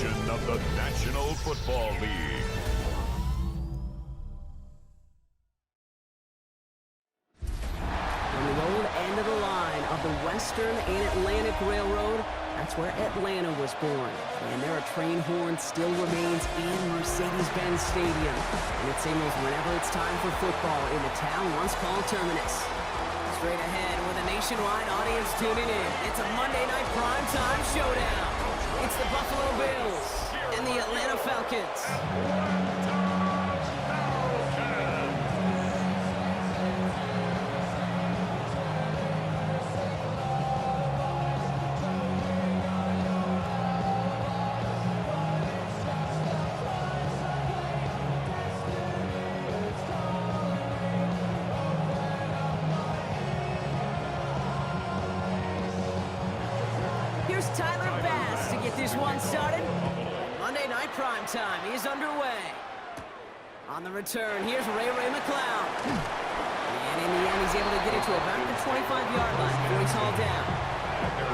edition of the National Football League. On the old end of the line of the Western and Atlantic Railroad, that's where Atlanta was born. And there are train horns still remains in Mercedes-Benz Stadium. And it signals whenever it's time for football in the town once called Terminus. Straight ahead with a nationwide audience tuning in. It's a Monday night primetime showdown. It's the Buffalo Bills and the Atlanta Falcons. Here's Tyler Bass to get this one started. Monday Night Primetime is underway. On the return, here's Ray McCloud. And in the end, he's able to get it to about the 25-yard line before he's hauled down.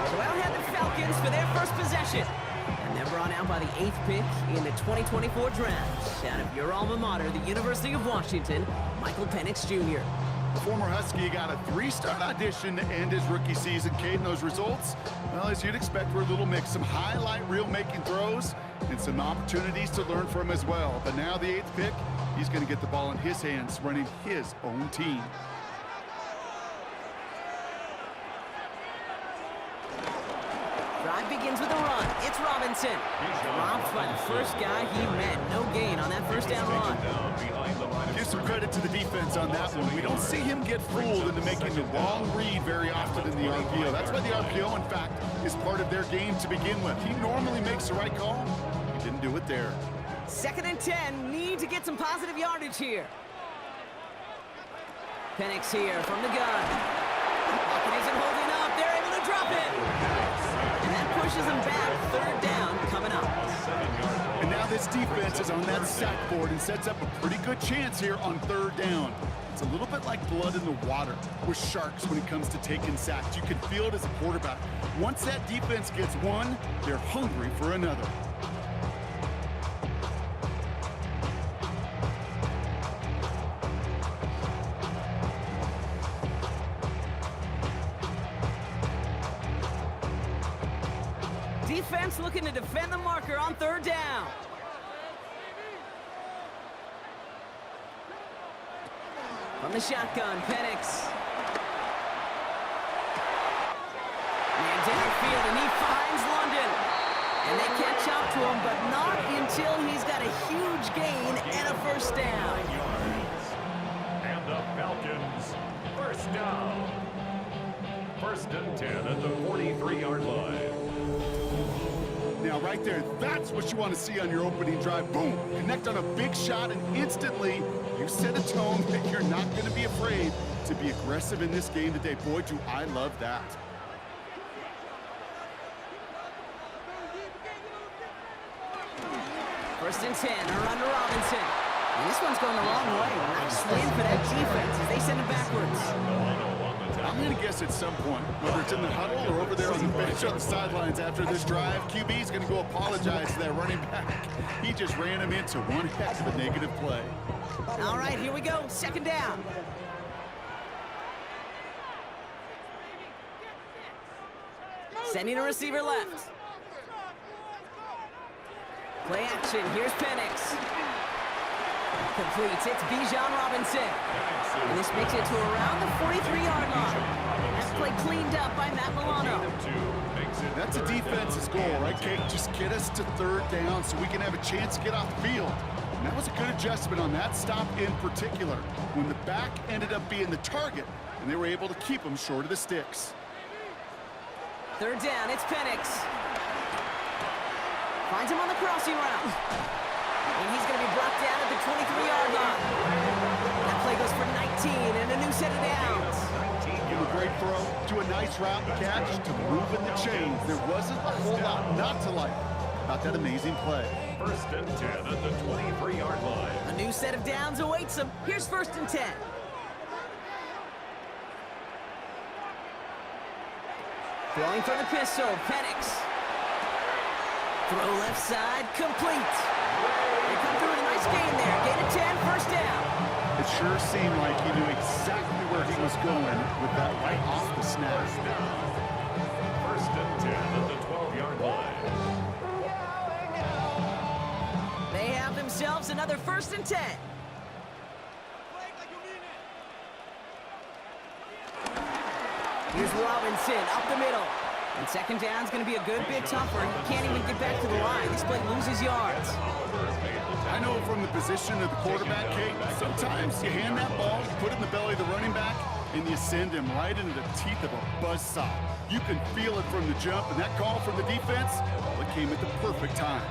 So out head the Falcons for their first possession. And they're brought out by the 8th pick in the 2024 draft. Out of your alma mater, the University of Washington, Michael Penix Jr. The former Husky got a 3-star audition to end his rookie season. Caden, those results, well, as you'd expect, were a little mix. Some highlight reel making throws and some opportunities to learn from as well. But now the 8th pick, he's going to get the ball in his hands, running his own team. Drive begins with a run. It's Robinson. Dropped by the first guy he met. No gain on that first down run. Give some credit to the defense on that one. We don't see him get fooled into making the wrong read very often in the RPO. That's why the RPO, in fact, is part of their game to begin with. He normally makes the right call. He didn't do it there. 2nd and 10. Need to get some positive yardage here. Penix here from the gun. Pocket isn't holding up. They're able to drop it. And that pushes them back. 3rd down coming up. And now this defense is on that sack board and sets up a pretty good chance here on 3rd down. It's a little bit like blood in the water with Sharks when it comes to taking sacks. You can feel it as a quarterback. Once that defense gets one, they're hungry for another. Defense looking to defend the marker on 3rd down. From the shotgun, Penix. Man downfield, and he finds London. And they catch up to him, but not until he's got a huge gain and a 1st down. And the Falcons, 1st down. 1st and 10 at the 43-yard line. Now, right there, that's what you want to see on your opening drive. Boom! Connect on a big shot, and instantly you set a tone that you're not going to be afraid to be aggressive in this game today. Boy, do I love that. First and 10, a run to Robinson. And this one's going the wrong way. Nice win for that defense as they send it backwards. I'm going to guess at some point, whether it's in the huddle or over there on the bench on the sidelines after this drive, QB is going to go apologize to that running back. He just ran him into one heck of a negative play. All right, here we go. 2nd down. Sending a receiver left. Play action. Here's Penix. Completes. It's Bijan Robinson. And this makes it to around the 43-yard line. That play cleaned up by Matt Milano. That's a defense's goal, right, Kate? Just get us to 3rd down so we can have a chance to get off the field. And that was a good adjustment on that stop in particular, when the back ended up being the target, and they were able to keep him short of the sticks. 3rd down, it's Penix. Finds him on the crossing route. And he's going to be brought down at the 23-yard line. That play goes for 19 and a new set of downs. From a great throw to a nice route catch to moving the chains. There wasn't a whole lot not to like about that amazing play. 1st and 10 at the 23-yard line. A new set of downs awaits him. Here's 1st and 10. Throwing for the pistol, Penix. Throw left side, complete. They come through with a nice gain there. Gain of 10, first down. It sure seemed like he knew exactly where he was going with that right off the snap. First and 10 at the 12-yard line. They have themselves another first and 10. Here's Robinson up the middle. And second down's going to be a good bit tougher. He can't even get back to the line. This play loses yards. I know from the position of the quarterback, Kate, sometimes you hand that ball, put it in the belly of the running back, and you send him right into the teeth of a buzzsaw. You can feel it from the jump, and that call from the defense, well, it came at the perfect time.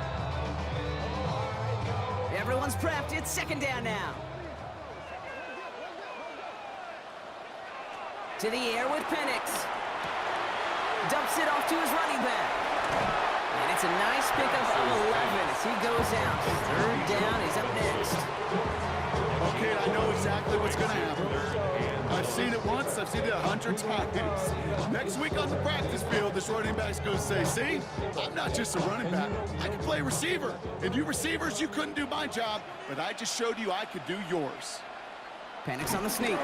Everyone's prepped. It's second down now. To the air with Penix. Dumps it off to his running back. And it's a nice pickup of 11 as he goes out. Third down, he's up next. Okay, I know exactly what's going to happen. I've seen it once, I've seen it 100 times. Next week on the practice field, this running back's going to say, see, I'm not just a running back. I can play receiver. And you receivers, you couldn't do my job, but I just showed you I could do yours. Penix on the sneak.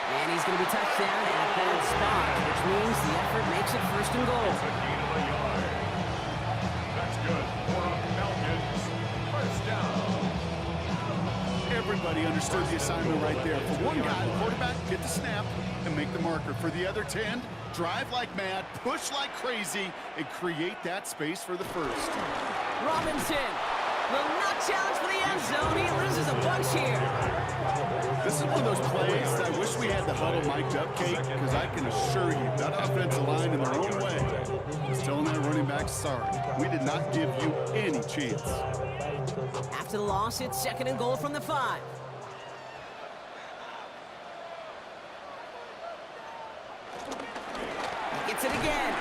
And he's going to be touched down at a bad spot, which means the effort makes it first and goal. It's a gain of a yard. That's good for a Falcons. First down. Everybody understood the assignment right there. For one guy, the quarterback, get the snap and make the marker. For the other 10, drive like mad, push like crazy, and create that space for the first. Robinson will not challenge for the end zone. He loses a bunch here. This is one of those plays I wish we had the huddle mic'd up, Kate, because I can assure you that offensive line in their own way is telling that running back, sorry, we did not give you any chance. After the loss, it's second and goal from the 5. He gets it again.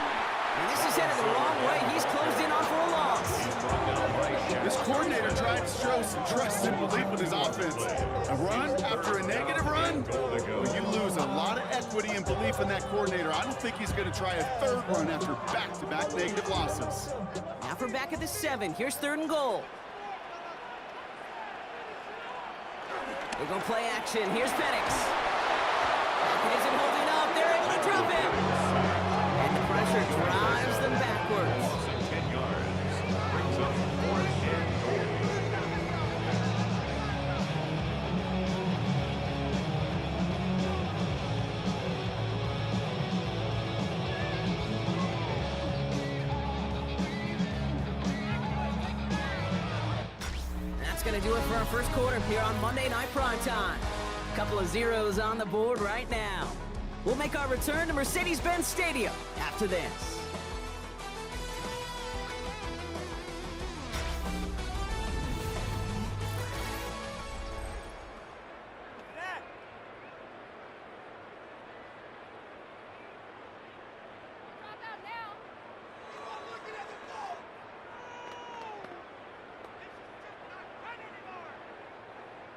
And this is headed the wrong way. He's closed in on for a loss. This coordinator tried to show some trust and belief with his offense. A run after a negative run, well, you lose a lot of equity and belief in that coordinator. I don't think he's going to try a third run after back-to-back negative losses. Now from back at the 7. Here's third and goal. They go play action. Here's Penix. Falcon isn't holding up. They're able to drop him. And the pressure drives them backwards. 10 yards. Brings up fourth and goal. That's going to do it for our first quarter here on Monday Night Primetime. Couple of zeros on the board right now. We'll make our return to Mercedes-Benz Stadium after this.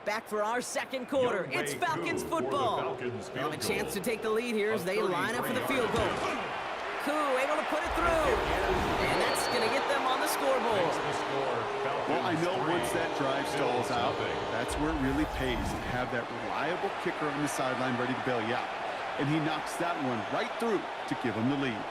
Back for our second quarter. It's Falcons football. They have a chance to take the lead here as they line up for the field goal. Koo able to put it through. And that's going to get them on the scoreboard. Well, I know once that drive stalls out, that's where it really pays to have that reliable kicker on the sideline ready to bail you out. And he knocks that one right through to give him the lead.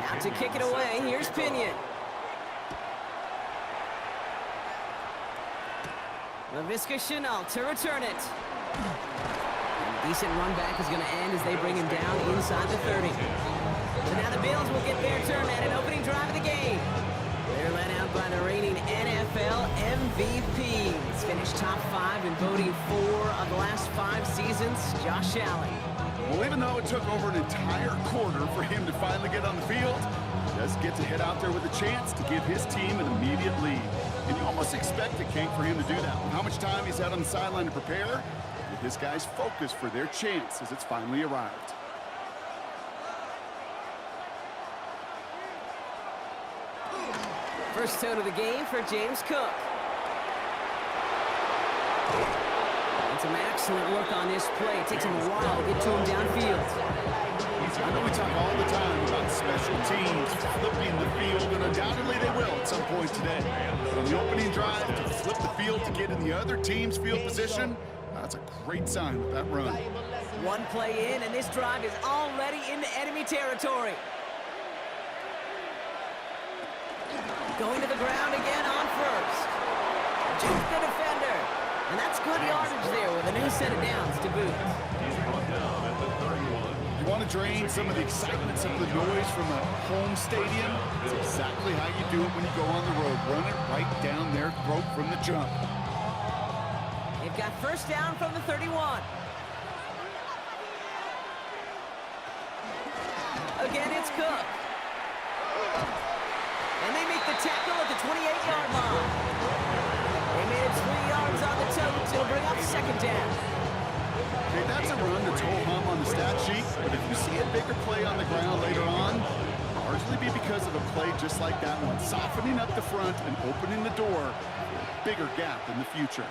Out to kick it away, here's Pinion. LaVisca Chenault to return it. And decent run back is going to end as they bring him down inside the 30. So now the Bills will get their turn at an opening drive of the game. They're led out by the reigning NFL MVP. He's finished top 5 in voting 4 of the last 5 seasons, Josh Allen. Well, even though it took over an entire quarter for him to finally get on the field, he does get to head out there with a chance to give his team an immediate lead. And you almost expect it, Kate, for him to do that. How much time he's had on the sideline to prepare, with this guy's focus for their chance as it's finally arrived. First toe to the game for James Cook. And some excellent work on this play. It takes him a while to get to him downfield. I know we talk all the time about special teams flipping the field, and undoubtedly they will at some point today. But on the opening drive, to flip the field to get in the other team's field position, that's a great sign with that run. One play in, and this drive is already into enemy territory. Going to the ground again on first. Jukes the defender. And that's good yardage there with a new set of downs to boot. He's brought down at the 31. You want to drain some of the excitement, some of the noise from a home stadium? It's exactly how you do it when you go on the road. Run it right down their throat from the jump. They've got first down from the 31. Again, it's Cook. And they make the tackle at the 28-yard line. They made it 3 yards on the toes. It'll bring up second down. Okay, that's a run that's ho-hum on the stat sheet, but if you see a bigger play on the ground later on, largely be because of a play just like that one, softening up the front and opening the door for a bigger gap in the future.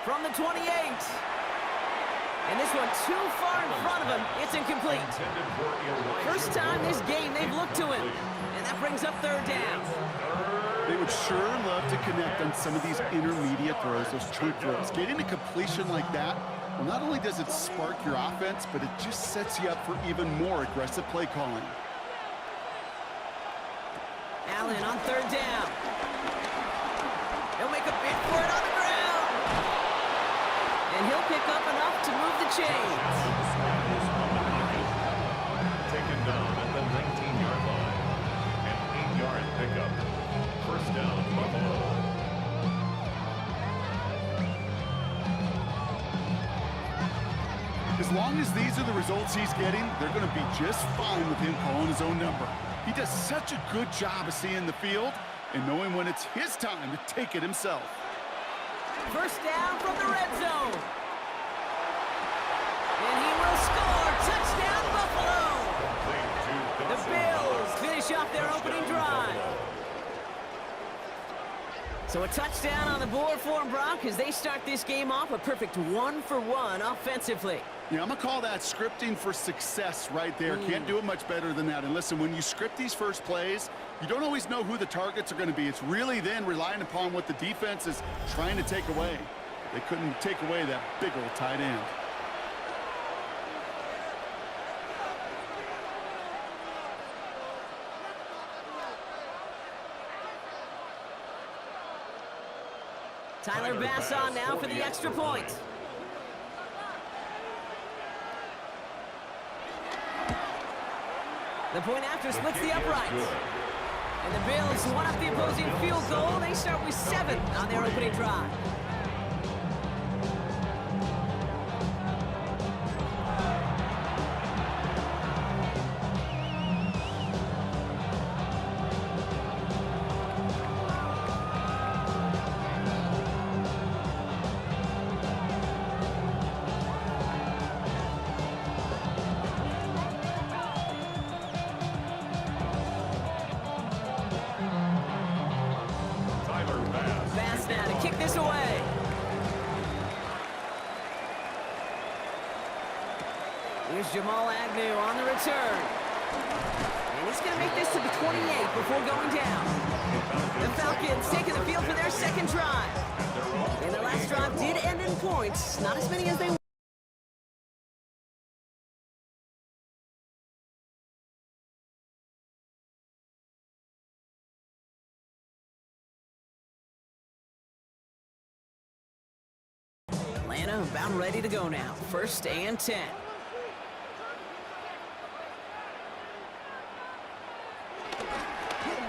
From the 28. And this one too far in front of him. It's incomplete. First time this game they've looked to him. And that brings up third down. They would sure love to connect on some of these intermediate throws, those chunk throws. Getting a completion like that, well, not only does it spark your offense, but it just sets you up for even more aggressive play calling. Allen on third down. He'll make a big for it on the ground. And he'll pick up enough to move the chains. Taken down at the 19-yard line. An 8-yard pickup. First down, Buffalo. As long as these are the results he's getting, they're going to be just fine with him calling his own number. He does such a good job of seeing the field and knowing when it's his time to take it himself. First down from the red zone. And he will score. Touchdown, Buffalo. The Bills finish off their opening drive. So a touchdown on the board for them, Brock, as they start this game off a perfect 1-for-1 offensively. Yeah, I'm going to call that scripting for success right there. Can't do it much better than that. And listen, when you script these first plays, you don't always know who the targets are going to be. It's really then relying upon what the defense is trying to take away. They couldn't take away that big old tight end. Tyler Bass on now for the extra point. The point after splits the uprights. And the Bills won up the opposing field goal. They start with 7 on their opening drive. Bass now to kick this away. Here's Jamal Agnew on the return. And he's going to make this to the 28 before going down. The Falcons taking the field for their second drive. And their last drive did end in points, not as many as they wanted. Atlanta about ready to go now. First and 10.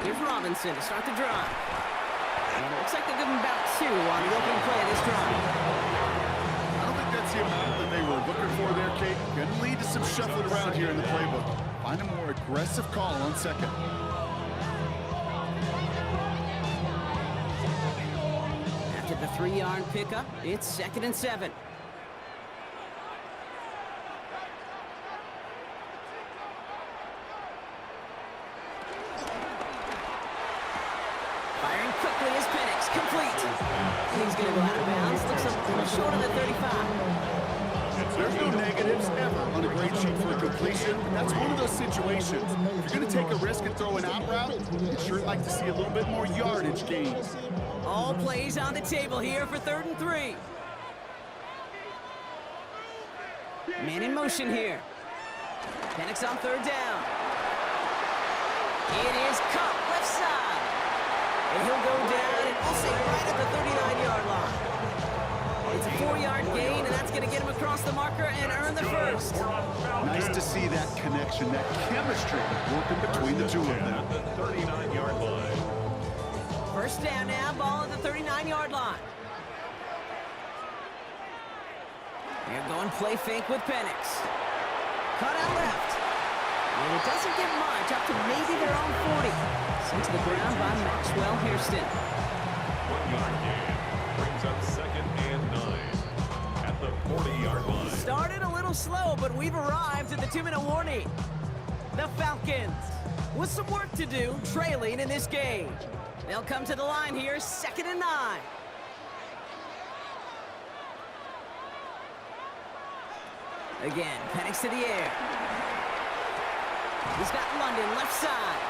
Here's Robinson to start the drive. And it looks like they'll give him about 2 on the opening play of this drive. I don't think that's the amount that they were looking for there, Kate. Going to lead to some shuffling around here in the playbook. Find a more aggressive call on second. After the 3-yard pickup, it's second and 7. quickly is Penix, complete. He's going to go out of bounds, looks a little short of the 35. There's no negatives ever on a grade sheet for a completion. That's one of those situations. If you're going to take a risk and throw an out route, you'd sure like to see a little bit more yardage gains. All plays on the table here for 3rd and 3. Man in motion here. Penix on 3rd down. It is Cup, left side. And he'll go down and we'll say right at the 39-yard line. It's a 4-yard gain, and that's going to get him across the marker and earn the first. Nice to see that connection, that chemistry working between the two of them. The 39-yard line. First down now, ball at the 39-yard line. They're going play fake with Penix. Cut out left. And it doesn't get much, up to maybe their own 40. Sent to the ground by Maxwell Hairston. 1-yard gain. Brings up 2nd and 9 at the 40-yard line. Started a little slow, but we've arrived at the 2-minute warning. The Falcons, with some work to do, trailing in this game. They'll come to the line here, 2nd and 9. Again, Penix to the air. He's got London left side.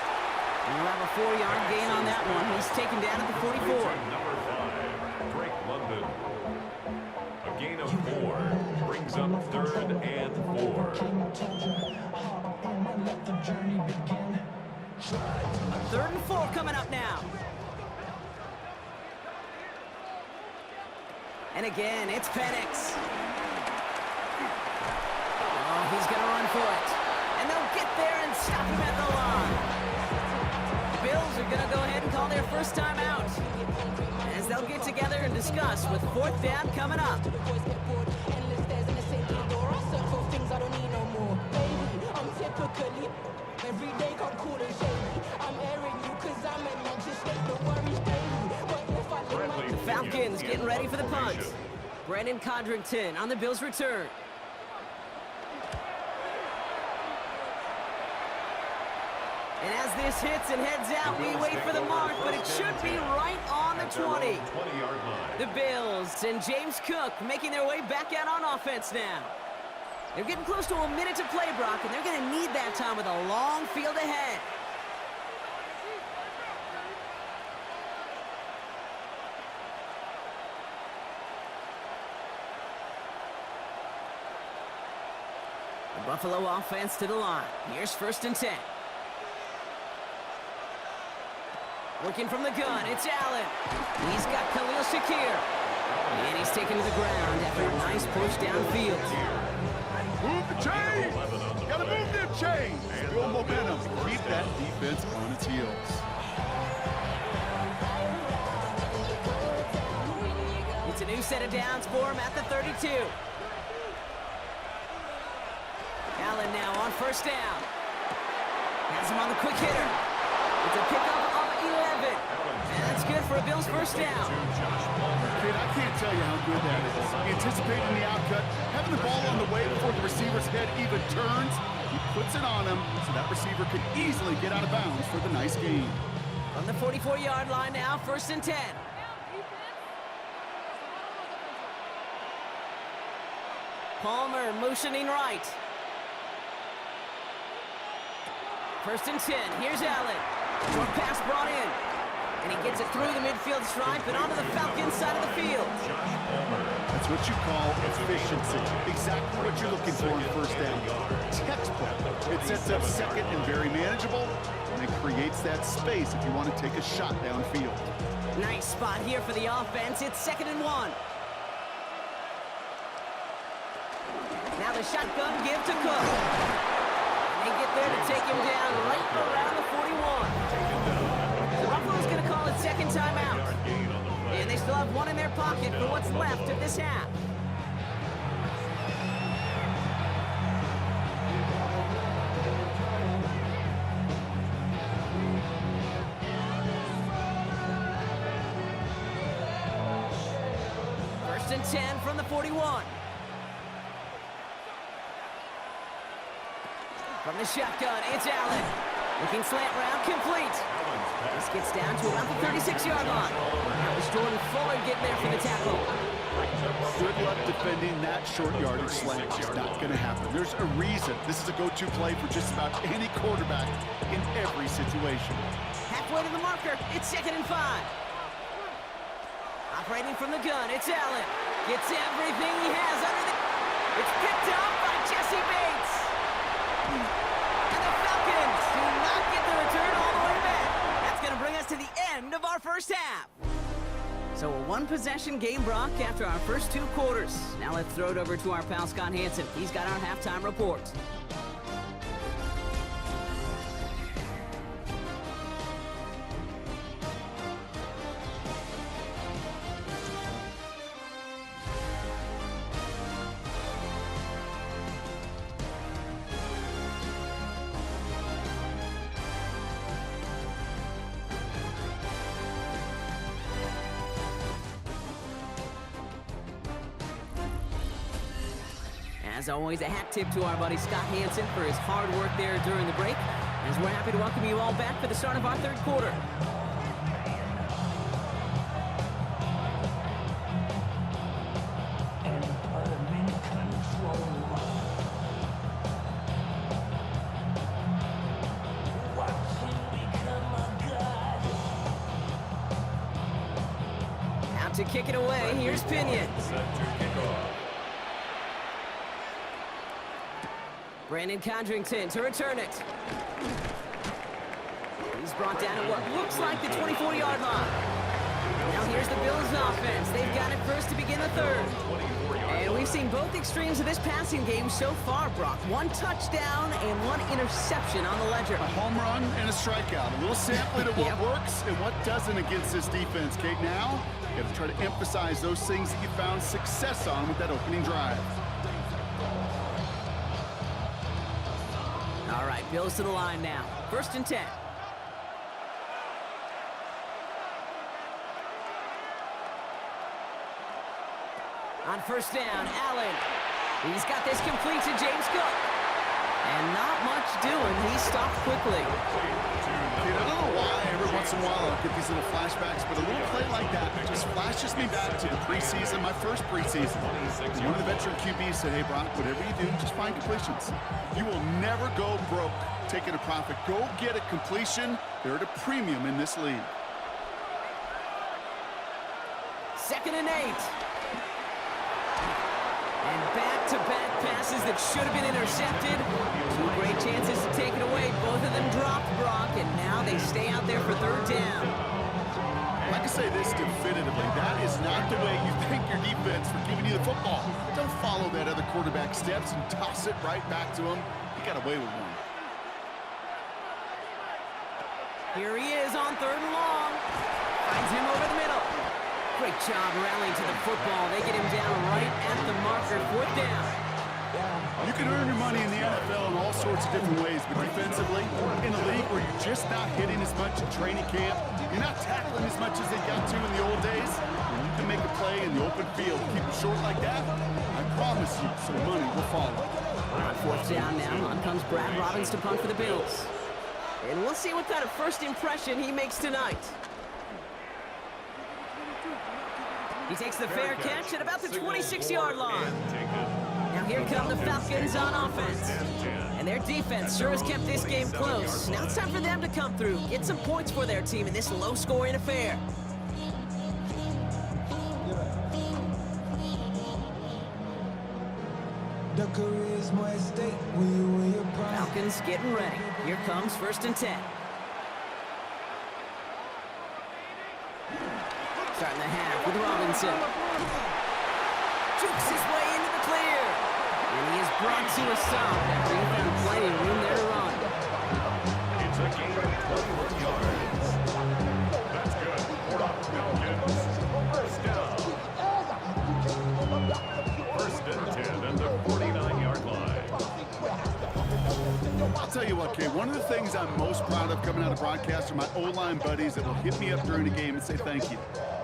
And we'll have a 4-yard gain on that one. He's taken down at the 44. Number 5, Drake London. A gain of 4 brings up 3rd and 4. 3rd and 4 coming up now. And again, it's Penix. Oh, he's going to run for it. And they'll get there and stop him at the line. The Bills are going to go ahead and call their first time out, as they'll get together and discuss with 4th down coming up. The Falcons getting ready for the punt. Brandon Codrington on the Bills' return. And as this hits and heads out, we wait for the mark, but it should be right on the 20. 20-yard line. The Bills and James Cook making their way back out on offense now. They're getting close to a minute to play, Brock, and they're going to need that time with a long field ahead. The Buffalo offense to the line. Here's 1st and 10. Working from the gun, it's Allen. He's got Khalil Shakir. And he's taken to the ground after a nice push downfield. Move the chains! Gotta move them chains! Build momentum. Keep that defense on its heels. It's a new set of downs for him at the 32. Allen now on 1st down. Has him on the quick hitter. It's a pickup of 11. And that's good for a Bills first down. Kid, I can't tell you how good that is. Anticipating the outcut, having the ball on the way before the receiver's head even turns, he puts it on him so that receiver could easily get out of bounds for the nice gain. From the 44-yard line now, 1st and 10. Palmer motioning right. 1st and 10. Here's Allen. Short pass brought in. And he gets it through the midfield stripe and onto the Falcons side of the field. That's what you call efficiency. Exactly what you're looking for in 1st down. Textbook. It sets up 2nd and very manageable, and it creates that space if you want to take a shot downfield. Nice spot here for the offense. It's 2nd and 1. Now the shotgun give to Cook. And they get there to take him down right around the 41. So Buffalo's going to call it 2nd timeout. And they still have one in their pocket for what's left of this half. First and 10 from the 41. From the shotgun, it's Allen. Looking slant route, complete. This gets down to about the 36-yard line. That was Jordan Fuller getting there for the tackle. Good luck defending that short yardage slant. It's not going to happen. There's a reason this is a go-to play for just about any quarterback in every situation. Halfway to the marker, it's 2nd and 5. Operating from the gun, it's Allen. Gets everything he has under the... It's picked up by Jesse Bates. And the Falcons do not get the return all the way back. That's going to bring us to the end of our first half. So a one-possession game, Brock, after our first 2 quarters. Now let's throw it over to our pal Scott Hansen. He's got our halftime report. As always, a hat tip to our buddy Scott Hansen for his hard work there during the break, as we're happy to welcome you all back for the start of our 3rd quarter. Out to kick it away, here's Pinion. Brandon Condrington to return it. He's brought down at what looks like the 24-yard line. Now here's the Bills offense. They've got it first to begin the 3rd. And we've seen both extremes of this passing game so far, Brock. 1 touchdown and 1 interception on the ledger. A home run and a strikeout. A little sampling of what works and what doesn't against this defense, Kate. Now, you have to try to emphasize those things that you found success on with that opening drive. All right, Bills to the line now. 1st and 10. On 1st down, Allen. He's got this complete to James Cook. And not much doing. He stopped quickly. I don't know why every once in a while I'll get these little flashbacks, but a little play like that just flashes me back to the preseason, my first preseason. One of the veteran QBs said, hey, Brock, whatever you do, just find completions. You will never go broke taking a profit. Go get a completion. They're at a premium in this league. 2nd and 8. And back-to-back passes that should have been intercepted. 2 great chances to take it away. Both of them dropped, Brock, and now they stay out there for 3rd down. I can say this definitively. That is not the way you thank your defense for giving you the football. Don't follow that other quarterback steps and toss it right back to him. He got away with one. Here he is on 3rd and long. Finds him over the middle. Great job rallying to the football. They get him down right at the marker. 4th down. You can earn your money in the NFL in all sorts of different ways, but defensively, in a league where you're just not hitting as much in training camp, you're not tackling as much as they got to in the old days, and you can make a play in the open field. Keep it short like that, I promise you some money will follow. On 4th down now, on comes Brad Robbins to punt for the Bills. And we'll see what kind of first impression he makes tonight. He takes the fair catch at about the 26-yard line. Now here come the Falcons on offense. And their defense sure has kept this game close. Now it's time for them to come through, get some points for their team in this low-scoring affair. Falcons getting ready. Here comes 1st and 10. Starting the half with Robinson. Jukes his way into the clear. And he is brought to a stop after he found plenty of room there to run. It's a gain of 21 yards. That's good for the Falcons. 1st and 10 at the 49-yard line. I'll tell you what, Kate, one of the things I'm most proud of coming out of broadcast are my O-line buddies that will hit me up during the game and say thank you.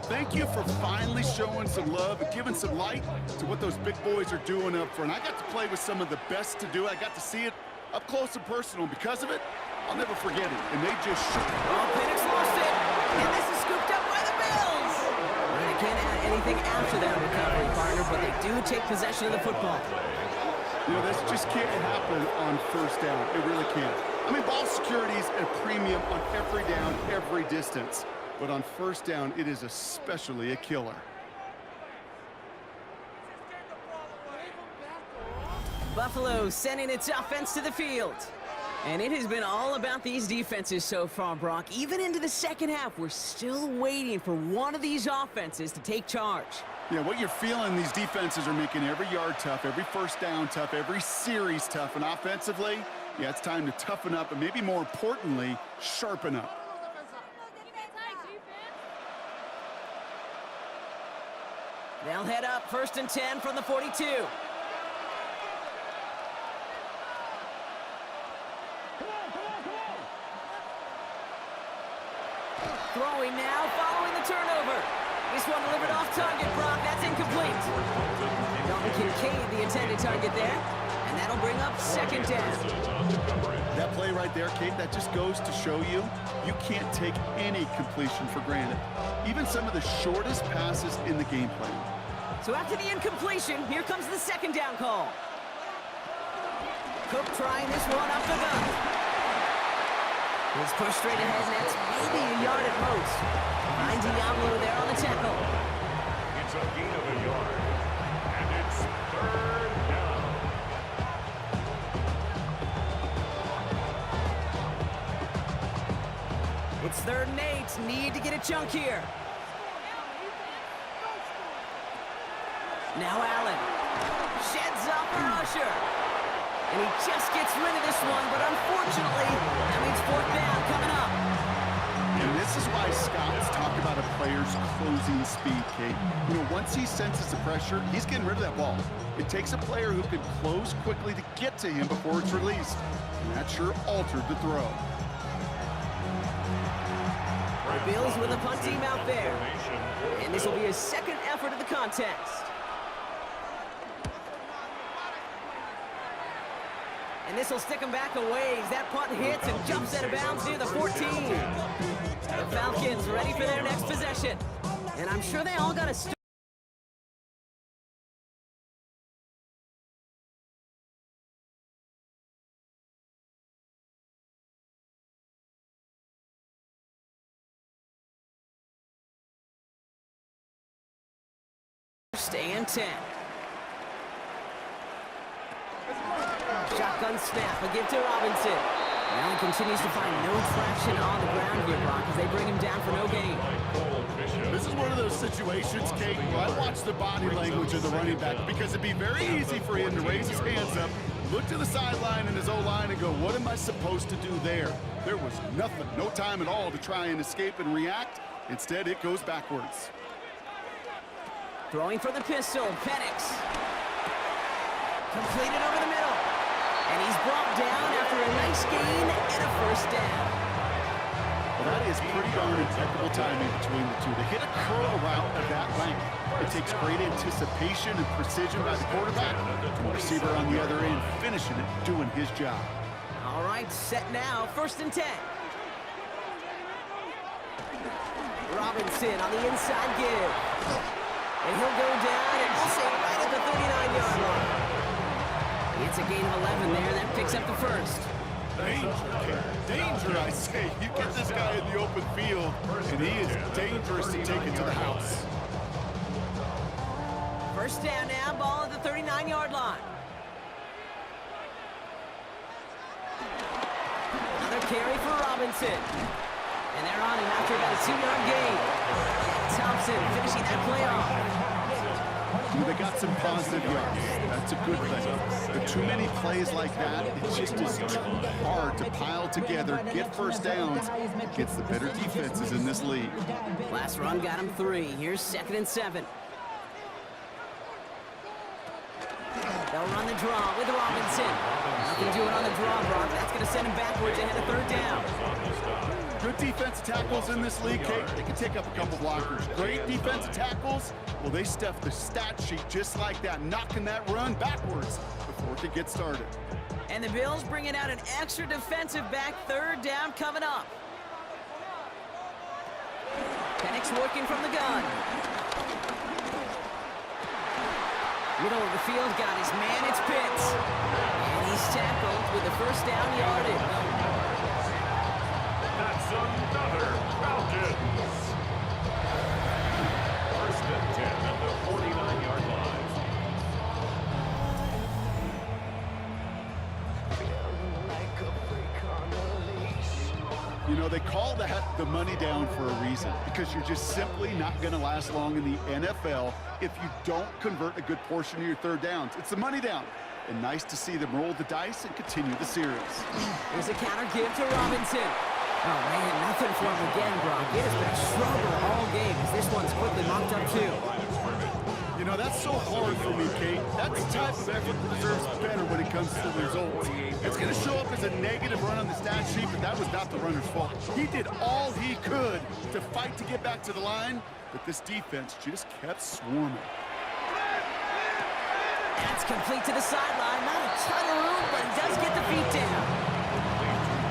Thank you for finally showing some love and giving some light to what those big boys are doing up front. I got to play with some of the best to do it. I got to see it up close and personal. Because of it, I'll never forget it. And they just shook. Oh, Penix lost it. And this is scooped up by the Bills. And they can't add anything after that recovery, partner, but they do take possession of the football. You know, this just can't happen on first down. It really can't. I mean, ball security is a premium on every down, every distance. But on first down, it is especially a killer. Buffalo sending its offense to the field. And it has been all about these defenses so far, Brock. Even into the second half, we're still waiting for one of these offenses to take charge. Yeah, what you're feeling, these defenses are making every yard tough, every first down tough, every series tough. And offensively, yeah, it's time to toughen up and maybe more importantly, sharpen up. They'll head up 1st and 10 from the 42. Throwing now, following the turnover. This one delivered off target, Brock. That's incomplete. Dalton Kincaid, the intended target there. And that'll bring up 2nd down. That play right there, Kate, that just goes to show you, you can't take any completion for granted. Even some of the shortest passes in the game plan. So after the incompletion, here comes the 2nd down call. Cook trying this one up the gut. He's pushed straight ahead, and that's maybe a yard at most. Find Diablo there on the tackle. It's a gain of a yard. And it's 3rd down. It's 3rd and 8. Need to get a chunk here. Now Allen sheds off a rusher. And he just gets rid of this one, but unfortunately, that means 4th down coming up. And this is why scouts talk about a player's closing speed, Kate. You know, once he senses the pressure, he's getting rid of that ball. It takes a player who can close quickly to get to him before it's released. And that sure altered the throw. The Bills with a punt team out there. And this will be his 2nd effort of the contest. And this will stick him back a ways. That punt hits and jumps out of bounds near the 14. The Falcons ready for their next possession. And I'm sure they all got a stay in 10. Shotgun snap, a give to Robinson. Now he continues to find no traction on the ground here, Brock, as they bring him down for no gain. This is one of those situations, Kate, where I watch the body language of the running back because it'd be very easy for him to raise his hands up, look to the sideline in his O-line and go, what am I supposed to do there? There was nothing, no time at all to try and escape and react. Instead, it goes backwards. Throwing for the pistol, Penix. Completed over the middle. And he's brought down after a nice gain and a 1st down. Well, that is pretty darn impeccable timing between the two. To hit a curl route of that length, it takes great anticipation and precision by the quarterback. And the receiver on the other end finishing it, doing his job. All right, set now, 1st and 10. Robinson on the inside give. And he'll go down and we'll say right at the 39-yard line. It's a gain of 11 there. That picks up the 1st. Danger, danger, I say. You get this guy in the open field, and he is dangerous to take it to the house. 1st down now, ball at the 39-yard line. Another carry for Robinson. And they're on him after about a 2-yard gain. Thompson finishing that play off. They got some positive yards. That's a good thing. But too many plays like that, it just is too hard to pile together, get 1st downs against the better defenses in this league. Last run got him 3. Here's 2nd and 7. They'll run the draw with Robinson. Nothing doing on the draw, Brock. That's going to send him backwards ahead of 3rd down. Good defensive tackles in this league, Kate. They can take up a couple blockers. Great defensive tackles, well, they stuff the stat sheet just like that, knocking that run backwards before it could get started. And the Bills bringing out an extra defensive back, third down coming up. Penix working from the gun. Middle of the field, got his man, it's Pitts. And he's tackled with the first down yardage. That's another Falcons. First and 10 at the 49-yard line. You know, they call that the money down for a reason, because you're just simply not going to last long in the NFL if you don't convert a good portion of your third downs. It's the money down. And nice to see them roll the dice and continue the series. Here's a counter give to Robinson. Oh, man, nothing for him again, Brock. It has been a struggle all game as this one's quickly mocked up, too. You know, that's so hard for me, Kate. That's the type of effort that deserves better when it comes to the results. It's going to show up as a negative run on the stat sheet, but that was not the runner's fault. He did all he could to fight to get back to the line, but this defense just kept swarming. That's complete to the sideline. Not a ton of room, but he does get the feet down.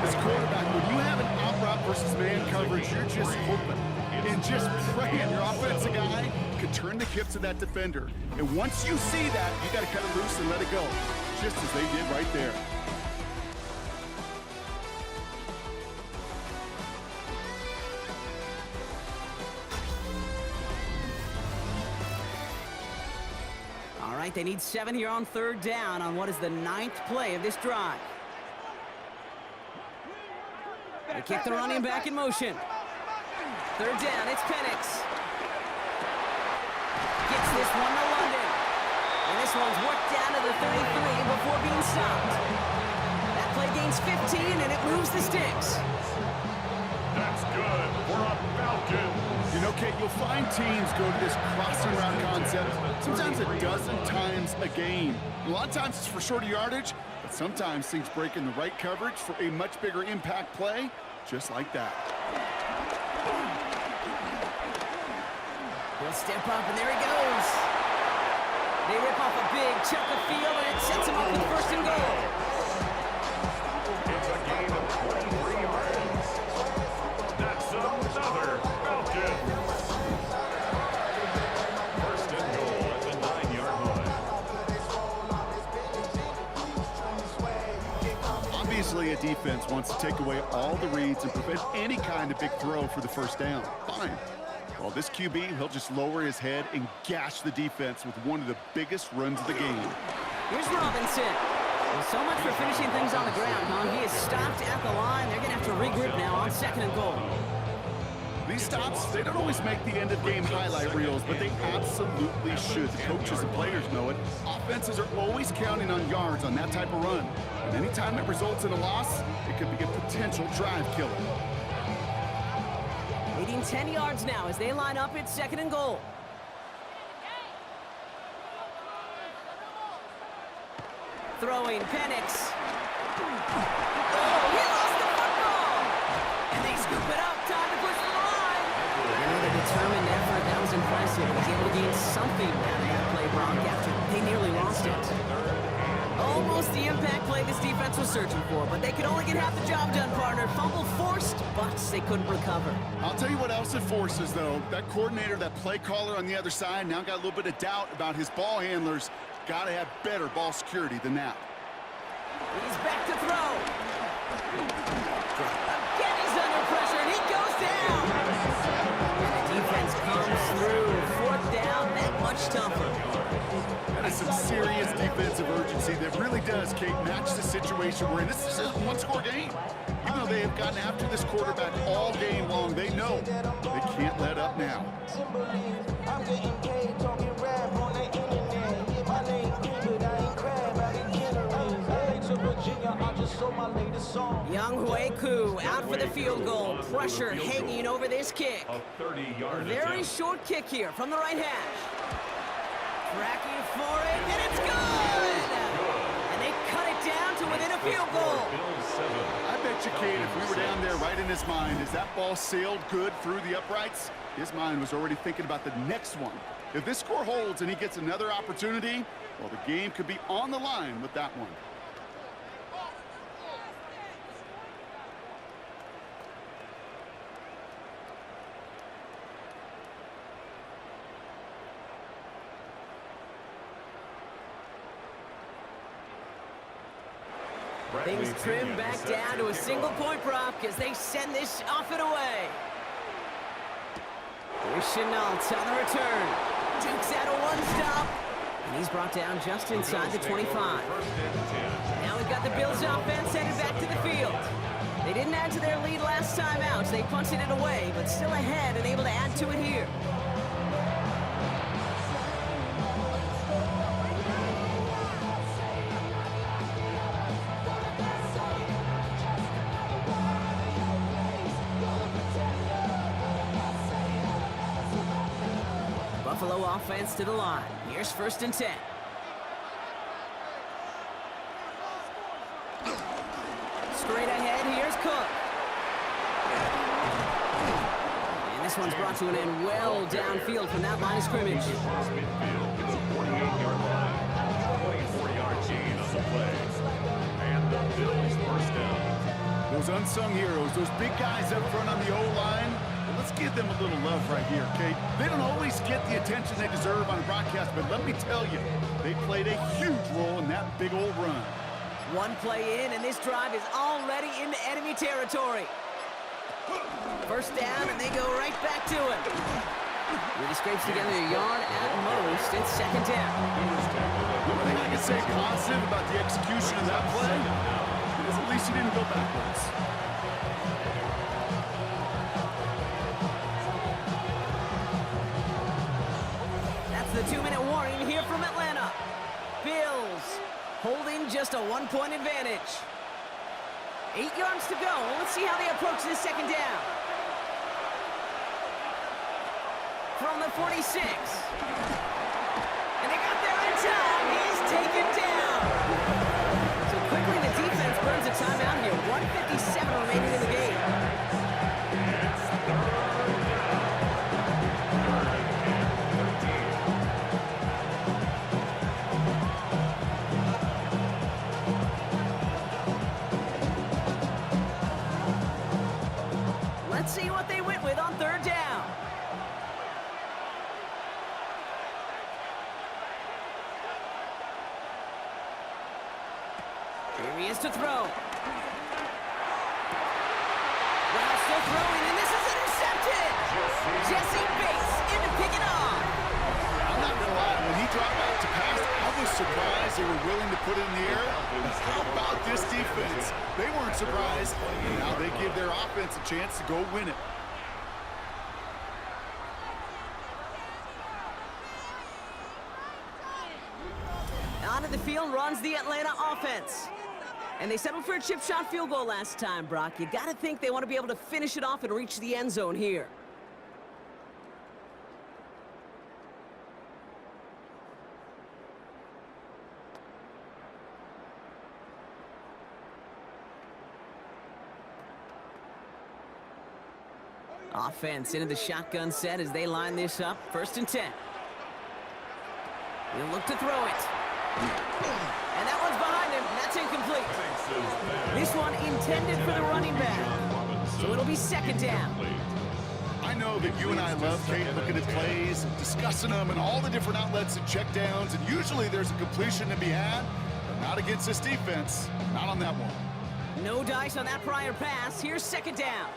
As quarterback, when you have an out-route versus man coverage, you're just hoping and just praying your offensive guy can turn the hips of that defender. And once you see that, you got to cut it loose and let it go, just as they did right there. All right, they need 7 here on third down on what is the 9th play of this drive. They kick the running back in motion. Third down, it's Penix. Gets this one to London. And this one's worked down to the 33 before being stopped. That play gains 15, and it moves the sticks. That's good for a Falcon. You know, Kate, you'll find teams go to this crossing route concept sometimes a dozen times a game. A lot of times it's for shorter yardage, but sometimes things break in the right coverage for a much bigger impact play, just like that. He'll step up, and there he goes. They rip off a big chunk of field, and it sets him up with first and goal. It's a gain of 23 yards. That's another Falcon. First and goal at the 9-yard line. Obviously, a defense wants to take away all the reads and prevent any kind of big throw for the first down. Fine. Well, this QB, he'll just lower his head and gash the defense with one of the biggest runs of the game. Here's Robinson. Well, so much for finishing things on the ground, huh? He is stopped at the line. They're going to have to regroup now on second and goal. These stops, they don't always make the end-of-game highlight reels, but they absolutely should. The coaches and players know it. Offenses are always counting on yards on that type of run. And anytime it results in a loss, it could be a potential drive killer. Leading 10 yards now as they line up at second and goal. Throwing Penix. Oh, he lost the football! And they scoop it up. Time to push for the line. Another determined effort. That was impressive. He was able to gain something out of that play, Brock, after they nearly lost it. Almost the impact play this defense was searching for, but they could only get half the job done, partner. Fumble forced, but they couldn't recover. I'll tell you what else it forces, though. That coordinator, that play caller on the other side, now got a little bit of doubt about his ball handlers. Got to have better ball security than that. He's back to throw. Again, he's under pressure, and he goes down. And the defense comes through. Fourth down, that much tougher. That is some serious defensive urgency that really does, Kate, match the situation we're in. This is a one-score game. Even though they have gotten after this quarterback all game long, they know they can't let up now. I'm getting paid, talking rap on the internet. Yeah, my name Ingrid, I ain't crab, I ain't Kennerine. Hey, to Virginia, I just sold my latest song. Young Hueku out for the field goal. Pressure hanging over this kick. A 30-yard Very attempt. short kick here from the right hash. Tracking for it, and it's good! And they cut it down to within a field goal. Bills 7. I bet you, Kate, if we were down there right in his mind, as that ball sailed good through the uprights, his mind was already thinking about the next one. If this score holds and he gets another opportunity, Well, the game could be on the line with that one. Things trim back down to a single-point prop as they send this off and away. Here's Chenault on the return. Dukes out a one-stop. And he's brought down just inside the 25. Now we've got the Bills offense headed back to the field. They didn't add to their lead last time out. They punted it away, but still ahead and able to add to it here. Buffalo offense to the line. Here's 1st and 10. Straight ahead, here's Cook. And this one's brought to an end well downfield from that line of scrimmage. It's a 48-yard line. 24-yard gain on the play. And the Bills first down. Those unsung heroes, those big guys up front on the O-line, let's give them a little love right here, Kate. They don't always get the attention they deserve on broadcast, but let me tell you, they played a huge role in that big old run. One play in, and this drive is already into enemy territory. First down, and they go right back to it. Really scrapes together a yard at most. It's 2nd down. One thing I can say positive about the execution of that play is at least he didn't go backwards. The 2-minute warning here from Atlanta. Bills holding just a 1-point advantage. 8 yards to go. Let's see how they approach this 2nd down. From the 46. And they got there in time. He's taken down. So quickly the defense burns a timeout here. 1:57 remaining in the game. Let's see what they went with on 3rd down. Here he is to throw. Well, still throwing, and this is intercepted. Jesse Bates in to pick it off. I'm not gonna lie, when he dropped back to pass, I was surprised they were willing to put it in the air. But how about this defense? They weren't surprised, and now they give their offense a chance to go win it. Onto the field runs the Atlanta offense. And they settled for a chip shot field goal last time, Brock. You got to think they want to be able to finish it off and reach the end zone here. Offense into the shotgun set as they line this up. 1st and 10. He'll look to throw it. And that one's behind him. That's incomplete. This one intended for the running back. So it'll be 2nd down. I know that you and I love, Kate, looking at plays, discussing them, and all the different outlets and checkdowns, and usually there's a completion to be had, but not against this defense. Not on that one. No dice on that prior pass. Here's 2nd down.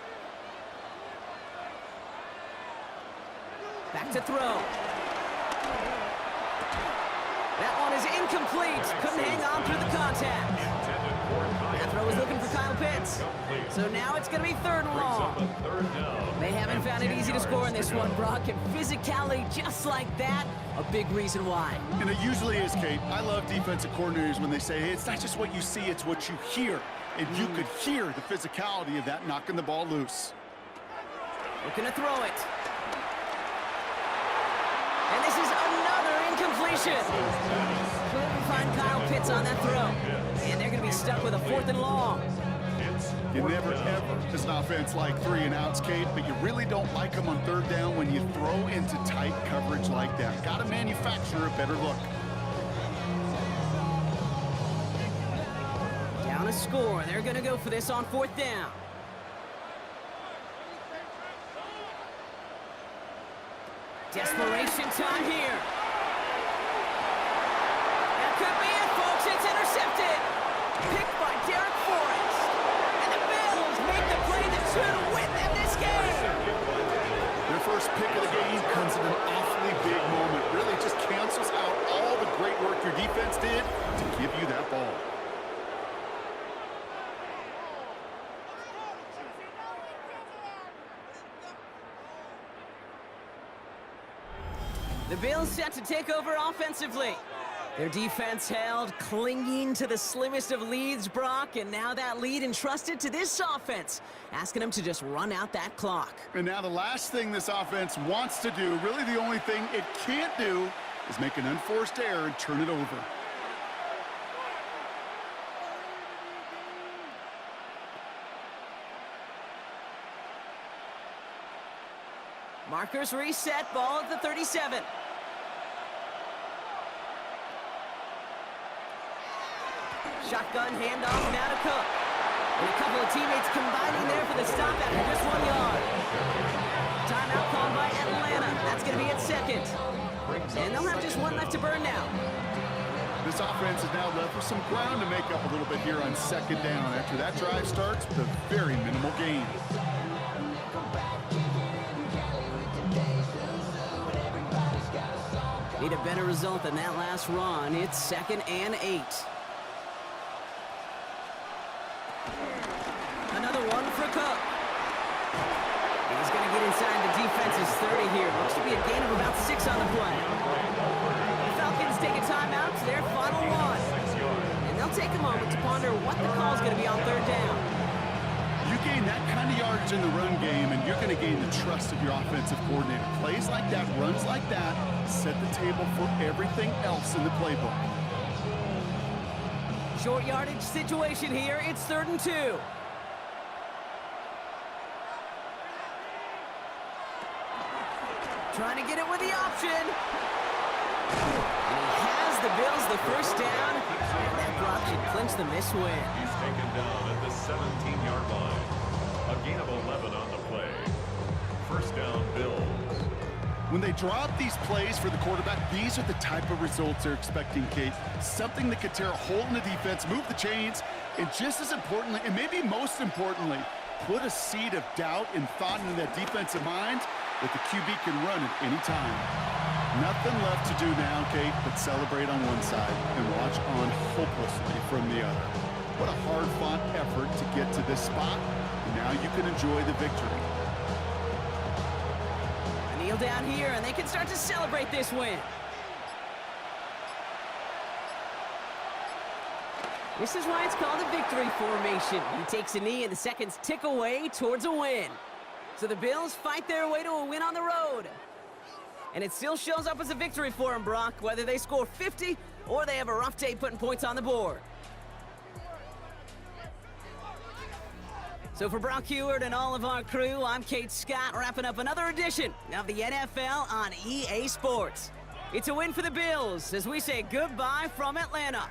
Back to throw. That one is incomplete. Couldn't hang on through the contact. That throw was looking for Kyle Pitts. So now it's going to be 3rd and long. They haven't found it easy to score in this one, Brock. And physicality just like that, a big reason why. And it usually is, Kate. I love defensive coordinators when they say, hey, it's not just what you see, it's what you hear. And you could hear the physicality of that knocking the ball loose. Looking to throw it. And this is another incompletion. Couldn't find Kyle Pitts on that throw. And they're going to be stuck with a 4th and long. You never, ever, as an offense, like 3-and-outs, Kate, but you really don't like them on 3rd down when you throw into tight coverage like that. Got to manufacture a better look. the score. They're going to go for this on 4th down. Desperation time here. That could be it, folks. It's intercepted. Picked by Derek Forrest. And the Bills make the play that should win them this game. Their first pick of the game comes at an awfully big moment. Really just cancels out all the great work your defense did to give you that ball. The Bills set to take over offensively. Their defense held, clinging to the slimmest of leads, Brock, and now that lead entrusted to this offense, asking them to just run out that clock. And now the last thing this offense wants to do, really the only thing it can't do, is make an unforced error and turn it over. Markers reset, ball at the 37. Shotgun handoff now to Cook. And a couple of teammates combining there for the stop after just 1 yard. Timeout called by Atlanta. That's going to be its second. And they'll have just one left to burn now. This offense is now left with some ground to make up a little bit here on 2nd down after that drive starts with a very minimal gain. Need a better result than that last run. It's 2nd and 8. Another one for Cook. He's going to get inside the defense's 30 here. Looks to be a gain of about 6 on the play. The Falcons take a timeout to their final one. And they'll take a moment to ponder what the call is going to be on 3rd down. You gain that kind of yardage in the run game, and you're going to gain the trust of your offensive coordinator. Plays like that, runs like that, set the table for everything else in the playbook. Short yardage situation here. It's 3rd and 2. Trying to get it with the option. And he has the Bills the first down. And that drop should clinch them this win. He's taken down at the 17-yard line. A gain of 11 on the play. 1st down, Bills. When they drop these plays for the quarterback, these are the type of results they're expecting, Kate. Something that could tear a hole in the defense, move the chains, and just as importantly, and maybe most importantly, put a seed of doubt and thought into that defensive mind that the QB can run at any time. Nothing left to do now, Kate, but celebrate on one side and watch on hopelessly from the other. What a hard-fought effort to get to this spot, and now you can enjoy the victory. A kneel down here, and they can start to celebrate this win. This is why it's called a victory formation. He takes a knee, and the seconds tick away towards a win. So the Bills fight their way to a win on the road. And it still shows up as a victory for them, Brock, whether they score 50 or they have a rough day putting points on the board. So for Brock Heward and all of our crew, I'm Kate Scott, wrapping up another edition of the NFL on EA Sports. It's a win for the Bills as we say goodbye from Atlanta.